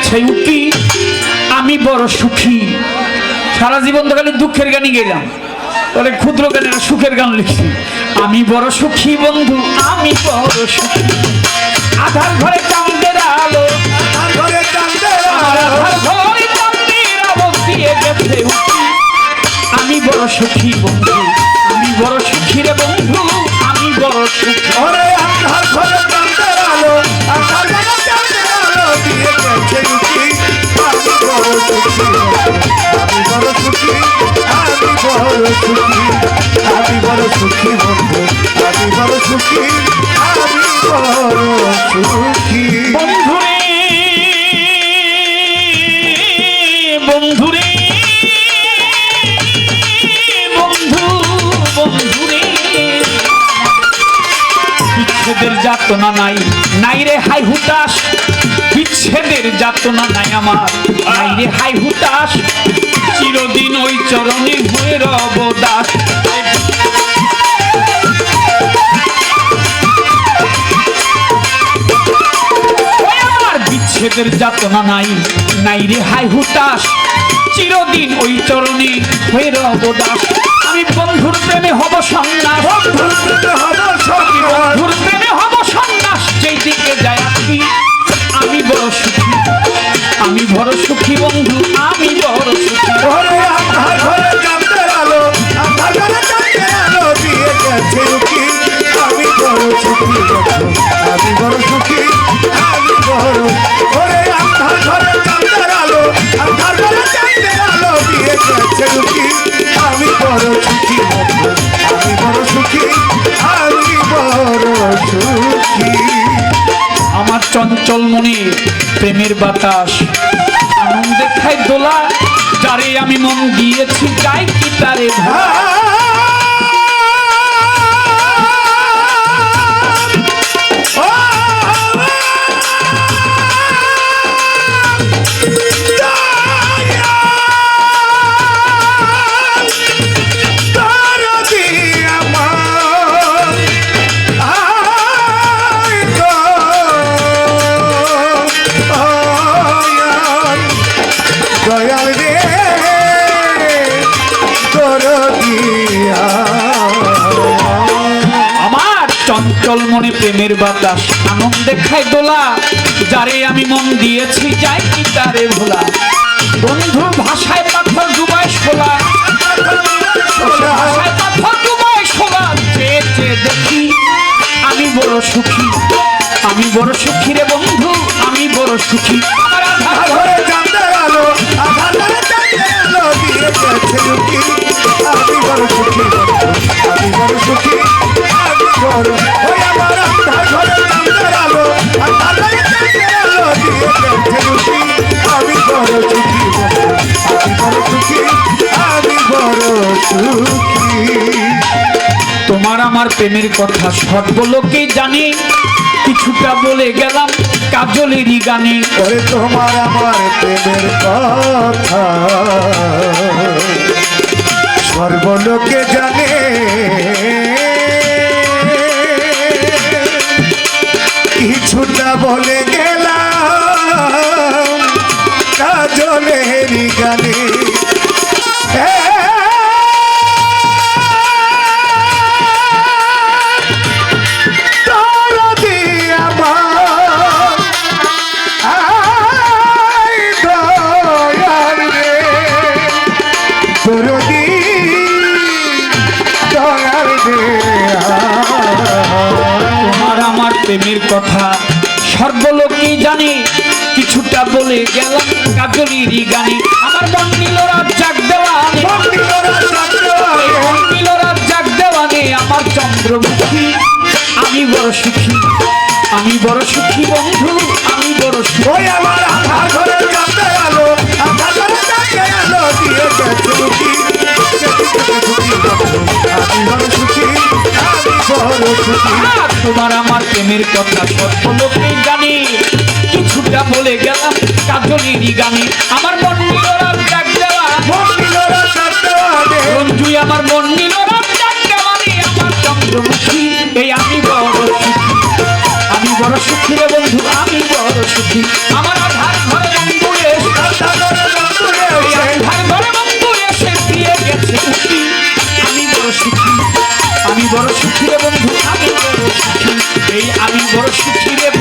গেছে উঠি আমি বড় সুখী। সারা জীবন তো খালি দুঃখের গানই গেলাম, তাহলে ক্ষুদ্র গানের সুখের গান লিখছি। আমি বড় সুখী বন্ধু, আমি বড় সুখী। আধার ঘরে চাঁদের আলো, আধার ঘরে চাঁদের আলো দিয়ে গেছে উঠি আমি বড় সুখী বন্ধু, আমি বড় সুখী রে বন্ধু, আমি বড় সুখী। আধার ঘরে চাঁদের আলো, আধার ঘরে চাঁদের আলো দিয়ে গেছে উঠি আমি বড় সুখী, আমি বড় সুখী, আমি বড় সুখী, আমি বড় সুখী বন্ধু, আমি বড় সুখী, আমি বড় সুখী। বন্ধুরে বন্ধুরে বন্ধু বন্ধুরে, বিচ্ছেদের যাতনা নাই, নাই রে হাই হুতাশ। বিচ্ছেদের যাতনা নাই আমার, নাই রে হাই হুতাশ। চিরদিন ওই চরণে হয়ে রব দাস। বিচ্ছেদের যাতনা নাই, নাই রে হাই হুতাশ। চিরদিন ওই চরণে হয়ে রব দাস। আমি বন্ধুর প্রেমে হব সন্ন্যাস, বন্ধুর প্রেমে হব সন্ন্যাস, বন্ধুর প্রেমে হব সন্ন্যাস। যেই দিকে যায় আছি আমি বড় সুখী, আমি বড় সুখী বন্ধু, আমি বড় সুখী। ওরে আধার ঘরে চাঁদের আলো, আধার ঘরে চাঁদের আলো দিয়ে গেছে উঠি আমি বড় সুখী বন্ধু, আমি বড় সুখী, আমি বড়। ওরে আধার ঘরে চাঁদের আলো, আধার ঘরে চাঁদের আলো দিয়ে গেছে উঠি আমি বড় সুখী বন্ধু, আমি বড় সুখী, আমি বড় সুখী। আমার চঞ্চল মনে প্রেমের বাতাস আনন্দে খায় দোলা। যারে আমি মন দিয়েছি গাই কি তারে ভোলা। দয়াল রে আমার চঞ্চল মনে প্রেমের বাতাস আনন্দে খায় দোলা। যারে আমি মন দিয়েছি যাই কি তারে ভোলা। বন্ধু ভাষায় পাথর ডুবায় শোলা, ভাষায় পাথর ডুবায় শোলা। চেয়ে চেয়ে দেখি আমি বড় সুখী, আমি বড় সুখী রে বন্ধু, আমি বড় সুখী। আমার আধার ঘরে চাঁদের আলো, আধার ঘরে চাঁদের আলো দিয়ে গেছে উঠি আমি বড় সুখী বন্ধু, আমি বড় সুখী, আমি বড়। ওই আমার আধার ঘরে চাঁদের আলো, আধার ঘরে চাঁদের আলো দিয়ে গেছে উঠি আমি বড় সুখী বন্ধু, আমি বড় সুখী, আমি বড় সুখী। তোমার আমার প্রেমের কথা সর্বলোকেই জানে। কিছুটা বলে গেলাম কাজলেরই গানে। ওরে তোমার আমার প্রেমের কথা সর্বলোকে জানে। কিছুটা বলে গেলাম কাজলেরই গানে। তোমার আমার প্রেমের কথা সর্বলোকেই জানে। কিছুটা বলে গেলাম কাজলেরই গানে। আমার মন নিল রাত জাগ দেওয়ানে, মন নিল রাত জাগ দেওয়ানে। আমার চন্দ্রমুখী আমি বড় সুখী, আমি বড় সুখী বন্ধু, আমি বড় সুখী। ওই আমার আধার ঘরে চাঁদের আলো, আধার ঘরে চাঁদের আলো দিয়ে গেছে উঠি আমি বড় সুখী, আমি বড় সুখী। তোমার আমার প্রেমের কথা সর্বলোকেই জানে। কিছুটা বলে গেলাম কাজলেরই গানে। আমার মন নিল রাত জাগ দেওয়ানে, রঞ্জুই আমার মন নিল রাত জাগ দেওয়ানে। আমার চন্দ্রমুখী এই আমি বড় সুখী, আমি বড় সুখী রে বন্ধু, আমি বড় সুখী। আমার আধার ঘরে বড় সুখী রে